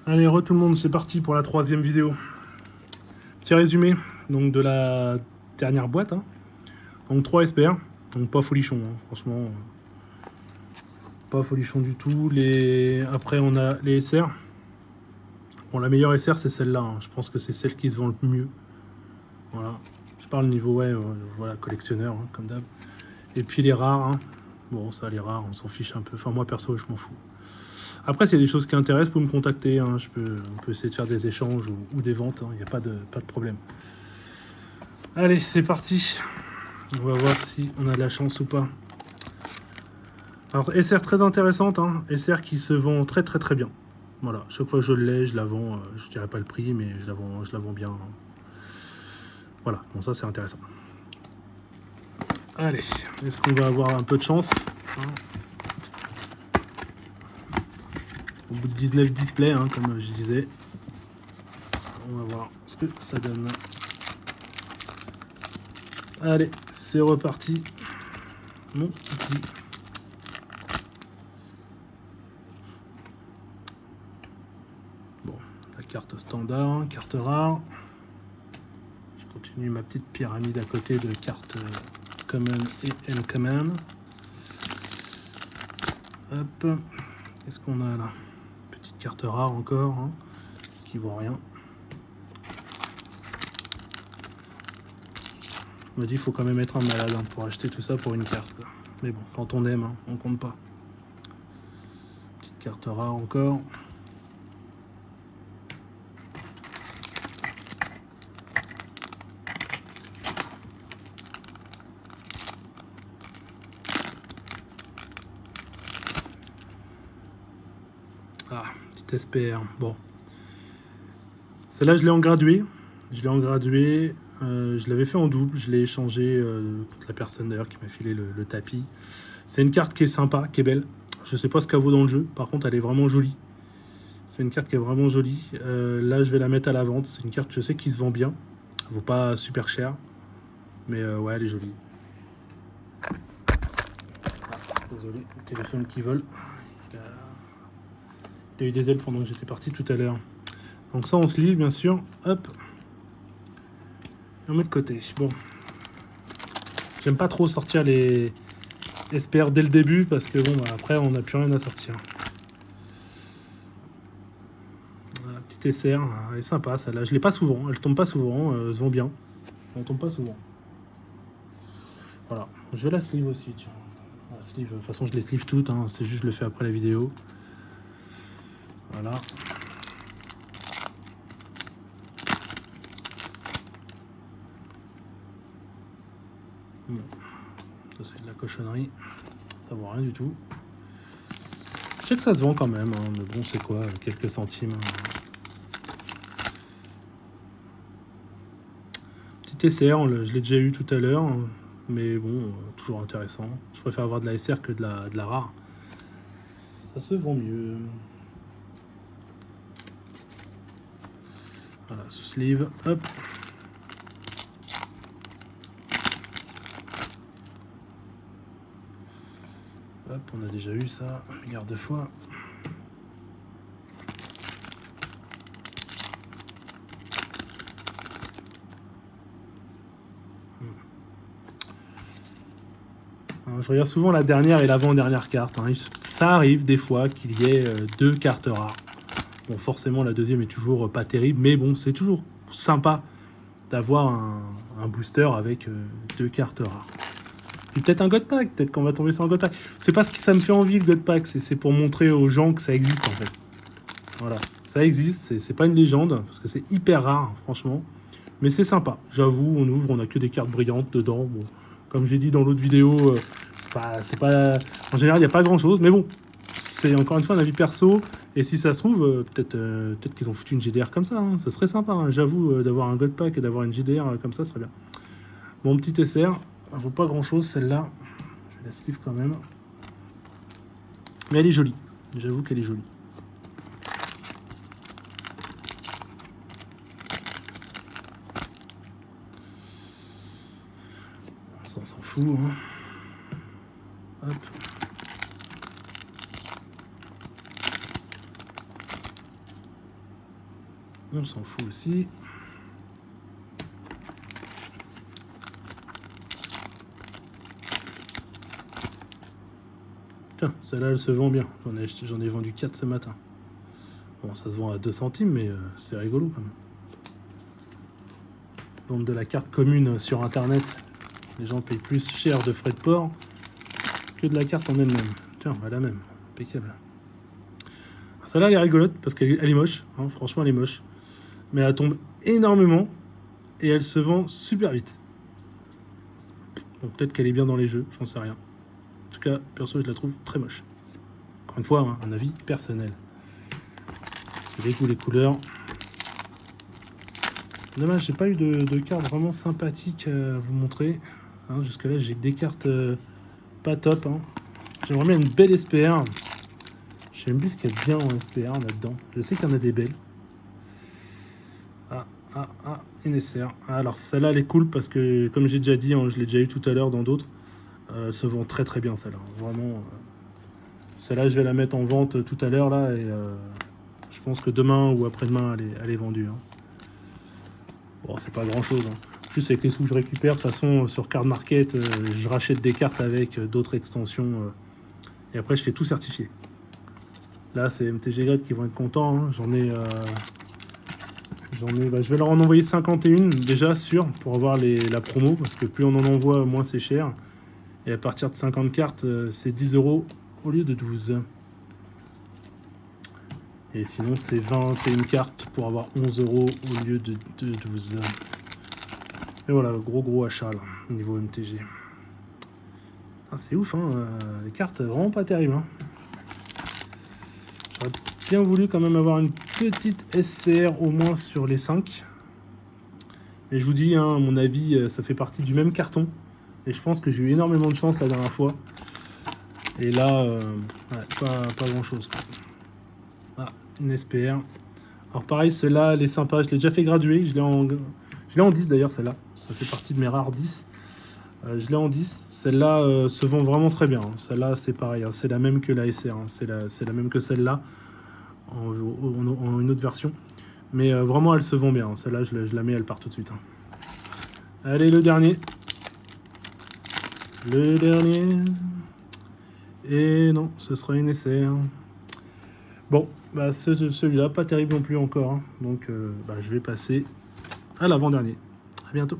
Allez, tout le monde, c'est parti pour la 3e vidéo. Petit résumé donc de la dernière boîte. Hein. Donc 3 SPR, donc pas folichon, hein, franchement. Pas folichon du tout. Après, on a les SR. Bon, la meilleure SR, c'est celle-là. Hein. Je pense que c'est celle qui se vend le mieux. Voilà. Je parle niveau, voilà, collectionneur, hein, comme d'hab. Et puis les rares. Hein. Bon, ça, les rares, on s'en fiche un peu. Enfin, moi, perso, je m'en fous. Après, s'il y a des choses qui intéressent, vous me contacter. Hein. On peut essayer de faire des échanges ou des ventes. Il n'y a pas de problème. Allez, c'est parti. On va voir si on a de la chance ou pas. Alors, SR très intéressante. Hein. SR qui se vend très bien. Voilà, chaque fois que je l'ai, je la vends. Je dirais pas le prix, mais je la vends bien. Hein. Voilà, bon, ça c'est intéressant. Allez, est-ce qu'on va avoir un peu de chance hein. Au bout de 19 displays, hein, comme je disais. On va voir ce que ça donne. Allez, c'est reparti. Mon petit. Bon, la carte standard, carte rare. Je continue ma petite pyramide à côté de cartes common et uncommon. Hop, qu'est-ce qu'on a là? Petite carte rare encore, hein, qui vaut rien. On m'a dit qu'il faut quand même être un malade hein, pour acheter tout ça pour une carte. Quoi. Mais bon, quand on aime, hein, on compte pas. Petite carte rare encore. Ah, petite SPR. Bon. Celle-là, je l'ai en gradué. Je l'avais fait en double. Je l'ai échangé contre la personne d'ailleurs qui m'a filé le tapis. C'est une carte qui est sympa, qui est belle. Je sais pas ce qu'elle vaut dans le jeu. Par contre, elle est vraiment jolie. C'est une carte qui est vraiment jolie. Là, je vais la mettre à la vente. C'est une carte, je sais, qui se vend bien. Elle vaut pas super cher. Mais ouais, elle est jolie. Désolé, le téléphone qui vole. Il a eu des ailes pendant que j'étais parti tout à l'heure. Donc ça, on se livre, bien sûr. Hop. Et on met de côté. Bon. J'aime pas trop sortir les SPR dès le début parce que bon, bah, après, on n'a plus rien à sortir. Voilà, petite SR. Elle est sympa, celle-là. Je l'ai pas souvent. Elle tombe pas souvent. Elle se vend bien. Elle tombe pas souvent. Voilà. Je la sleeve aussi, tiens. La sleeve, de toute façon, je les sleeve toutes. Hein. C'est juste, je le fais après la vidéo. Voilà. Bon. Ça, c'est de la cochonnerie. Ça vaut rien du tout. Je sais que ça se vend quand même, hein, mais bon, c'est quoi, quelques centimes. Hein. Petit SR, je l'ai déjà eu tout à l'heure, mais bon, toujours intéressant. Je préfère avoir de la SR que de la rare. Ça se vend mieux. Voilà, ce sleeve, hop. Hop, on a déjà eu ça, garde-fois. Je regarde souvent la dernière et l'avant-dernière carte. Hein. Ça arrive des fois qu'il y ait 2 cartes rares. Bon, forcément, la deuxième est toujours pas terrible, mais bon, c'est toujours sympa d'avoir un booster avec 2 cartes rares. Puis peut-être un God Pack, peut-être qu'on va tomber sur un God Pack. C'est pas ce que ça me fait envie, le God Pack, c'est pour montrer aux gens que ça existe en fait. Voilà, ça existe, c'est pas une légende, parce que c'est hyper rare, franchement. Mais c'est sympa, j'avoue, on ouvre, on a que des cartes brillantes dedans. Bon, comme j'ai dit dans l'autre vidéo, c'est pas... En général, il n'y a pas grand-chose, mais bon, c'est encore une fois un avis perso. Et si ça se trouve, peut-être qu'ils ont foutu une GDR comme ça, hein. Ça serait sympa, hein. J'avoue, d'avoir un God Pack et d'avoir une GDR comme ça serait bien. Mon petit SR, elle vaut pas grand-chose, celle-là. Je vais la sleeve quand même. Mais elle est jolie, j'avoue qu'elle est jolie. Ça, on s'en fout, hein. Hop. On s'en fout aussi. Tiens, celle-là, elle se vend bien. J'en ai vendu 4 ce matin. Bon, ça se vend à 2 centimes, mais c'est rigolo quand même. Vendre de la carte commune sur Internet, les gens payent plus cher de frais de port que de la carte en elle-même. Tiens, elle a même. Impeccable. Celle-là, elle est rigolote parce qu'elle est moche. Hein, franchement, elle est moche. Mais elle tombe énormément et elle se vend super vite. Donc peut-être qu'elle est bien dans les jeux, j'en sais rien. En tout cas, perso, je la trouve très moche. Encore une fois, hein, un avis personnel. Les goûts, les couleurs. Dommage, j'ai pas eu de cartes vraiment sympathiques à vous montrer. Hein, jusque-là, j'ai que des cartes pas top. Hein. J'aimerais bien une belle SPR. Je sais même plus ce qu'il y a de bien en SPR là-dedans. Je sais qu'il y en a des belles. Une SR. Alors celle-là, elle est cool parce que, comme j'ai déjà dit, hein, je l'ai déjà eu tout à l'heure dans d'autres, elle se vend très très bien celle-là. Vraiment, celle-là, je vais la mettre en vente tout à l'heure là et je pense que demain ou après-demain, elle est vendue. Hein. Bon, c'est pas grand-chose. Hein. En plus, avec les sous que je récupère, de toute façon, sur Card Market, je rachète des cartes avec d'autres extensions et après, je fais tout certifier. Là, c'est MTG Grade qui vont être contents. Hein. J'en ai, je vais leur en envoyer 51 déjà sûr pour avoir la promo parce que plus on en envoie, moins c'est cher. Et à partir de 50 cartes, c'est 10 € au lieu de 12. Et sinon, c'est 21 cartes pour avoir 11 € au lieu de 12. Et voilà, gros achat là, au niveau MTG. Ah, c'est ouf, hein, les cartes vraiment pas terribles. Hein. J'aurais bien voulu quand même avoir une petite SCR au moins sur les 5. Mais je vous dis, hein, à mon avis, ça fait partie du même carton. Et je pense que j'ai eu énormément de chance la dernière fois. Et là, ouais, pas grand chose. Ah, une SPR. Alors pareil, celle-là, elle est sympa. Je l'ai déjà fait graduer. Je l'ai en 10 d'ailleurs, celle-là. Ça fait partie de mes rares 10. Je l'ai en 10. Celle-là se vend vraiment très bien. Hein. Celle-là, c'est pareil. Hein. C'est la même que la SR. Hein. C'est la même que celle-là. En une autre version. Mais vraiment, elle se vend bien. Hein. Celle-là, je la mets, elle part tout de suite. Hein. Allez, le dernier. Le dernier. Et non, ce sera une SR. Bon, bah celui-là, pas terrible non plus encore. Hein. Donc, je vais passer à l'avant-dernier. À bientôt.